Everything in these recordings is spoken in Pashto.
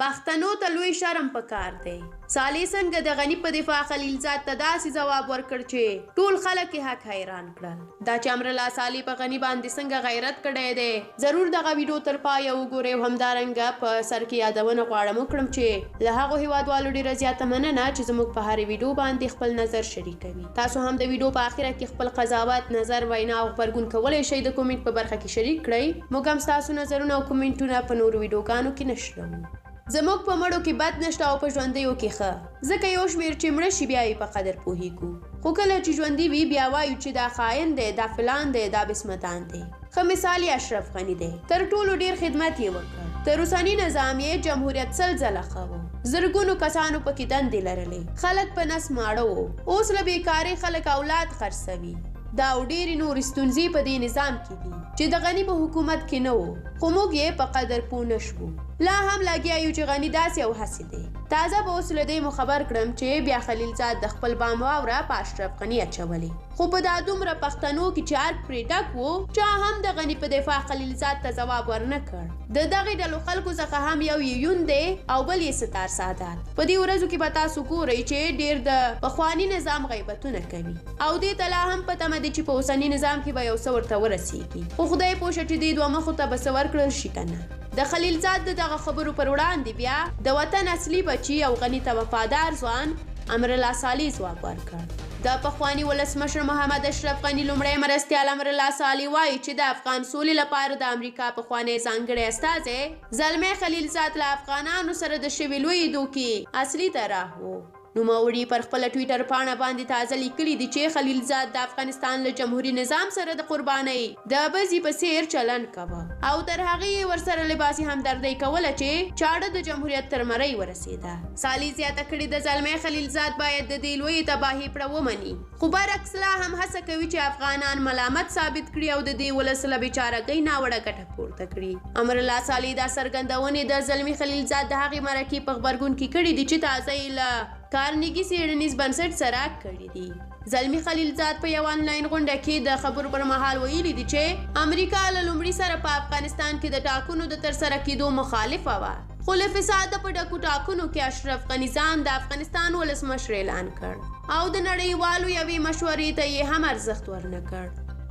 پښتنو ته لوی شرم پکار دی. سالي څنګه د غني په دفاع خلیلزاد ته داسې ځواب ورکړ چې ټول خلک یې حق حیران کړل. دا چې امرالله سالي په غني باندې څنګه غیرت کړی دی ضرور دغه ویډیو تر پایه وګورئ او همدارنګه په سر کې یادونه غواړم وکړم چې له هغو هیوادوالو ډېره زیاته مننه چې زموږ په هرې ویډیو باندې خپل نظر شریکوي. تاسو هم د ویډیو په اخره کې خپل قضاوت نظر وینا او غبرګون کولی شئ د کومنټ په برخه کې شریک کړئ. موږ هم ستاسو نظرونه او کومنټونه په نورو ویډیوګانو کې نشروو. زموږ په مړو کې بد نشته او په ژوندیو کې ښه، ځکه یو شمېر چې مړه شي بیا یې په قدر پوهیږو، خو کله چې ژوندي وي بیا وایو چې دا خاین دی، دا فلان دی، دا بسمتان دی. ښه مثال یې اشرف غني دی. تر ټولو ډېر خدمت یې وکړ. تر اوسني نظام یې جمهوریت 100 ځله ښه و. زرګونو کسانو پکې دندې لرلې. خلک په نس ماړه وو. اوس له بېکارۍ خلک اولاد خرڅوي. دا او ډېرې نورې ستونزې په دې نظام کې دي چې د غني په حکومت کې نه وو، خو موږ یې په قدر پوه نه شوو. لا هم لګیا یو چې غني داسې او هسې دی. تازه به اوس له دې مو خبر کړم چې بیا خلیلزاد د خپل بام واوره په اشرف غني اچولې. خو په دا دومره پښتنو کې چې ارګ پرې ډک و چا هم د غني په دفاع خلیلزاد ته ځواب ورنه کړ. د دغې ډلو خلکو څخه هم یو یې یون دی او بل یې ستار سادات. په دې ورځو کې به تاسو ګورئ چې ډېر د پخواني نظام غیبتونه کوي او دې ته لا هم پته مده چې په اوسني نظام کې به یو څه ورته ورسیږي. خو خدای پوه شه چې دې دوه مخو ته به څه ورکړل شي که نه. د خلیلزاد د دغه خبرو پر وړاندې بیا د وطن اصلي بچي او غني ته وفادار ځوان امرالله سالي ځواب ورکړ. د پخواني ولسمشر محمد اشرف غني لومړی مرستیال امرالله سالي وایي چې د افغان سولې لپاره د امریکا پخوانی ځانګړی استازی زلمی خلیلزاد له افغانانو سره د شوې لویې دوکې اصلي طرح و. نوموړي پر خپله ټویټر پاڼه باندې تازه لیکلي دي چې خلیلزاد د افغانستان له جمهوري نظام سره د قربانۍ د بزي په څیر چلند کوه او تر هغې یې ورسره لباسي همدردۍ کوله چې چاړه د جمهوریت تر مرۍ ورسېده. سالي زیاته کړې د زلمی خلیلزاد باید د دې لویې تباهۍ پړه ومني، خو برعکس لا هم هڅه کوي چې افغانان ملامت ثابت کړي او د دې ولس له بېچارهګۍ ناوړه ګټه پورته کړي. امرالله سالي دا څرګندونې د زلمي خلیلزاد د هغې مرکې په غبرګون کې کړي دي چې تازه یې له کارنګي څېړنیز بنسټ سره کړي دي. زلمي خلیلزاد په یو آنلاین غونډه کې د خبرو پر مهال ویلي دي چې امریکا له لومړي سره په افغانستان کې د ټاکنو د ترسره کېدو مخالفه وه، خو له فساده په ډکو ټاکنو کې اشرف غني ځان د افغانستان ولسمشر اعلان کړ او د نړیوالو یوې مشورې ته یې هم ارزښت ورنه کړ.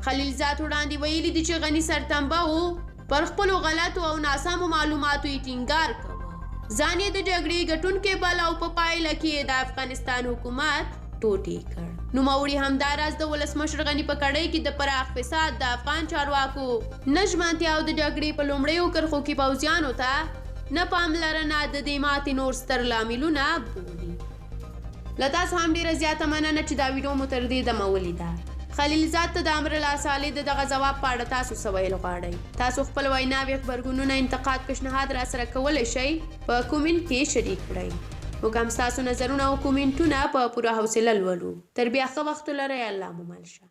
خلیلزاد وړاندې ویلي دي چې غني سرتنبه و، پر خپلو غلطو او ناسمو معلوماتو یې ټینګار کوه. ځان یې د جګړې ګټونکی بل او په پایله کې د افغانستان حکومت ټوټې کړ. نوموړي همداراز د ولسمشر غني په کړۍ کې د پراخ فساد، د افغان چارواکو نه ژمنتیا او د جګړې په لومړیو کرښو کې پوځیانو ته نه پاملرنه د دې ماتې نور ستر لاملونه بولي. له تاسو هم ډېره زیاته مننه چې دا ویډیو مو تر دې دمه ولیده. خلیلزاد ته د امرالله سالي د دغه ځواب په اړه تاسو څه ویل غواړئ؟ تاسو خپل ویناوې، غبرګونونه، انتقاد، پیشنهاد راسره کولی شئ په کومنټ کې شریک کړئ. موږ هم ستاسو نظرونه او کومنټونه په پوره حوصله لولو. تر بیا ښه وخت ولرئ. الله مو مل شه.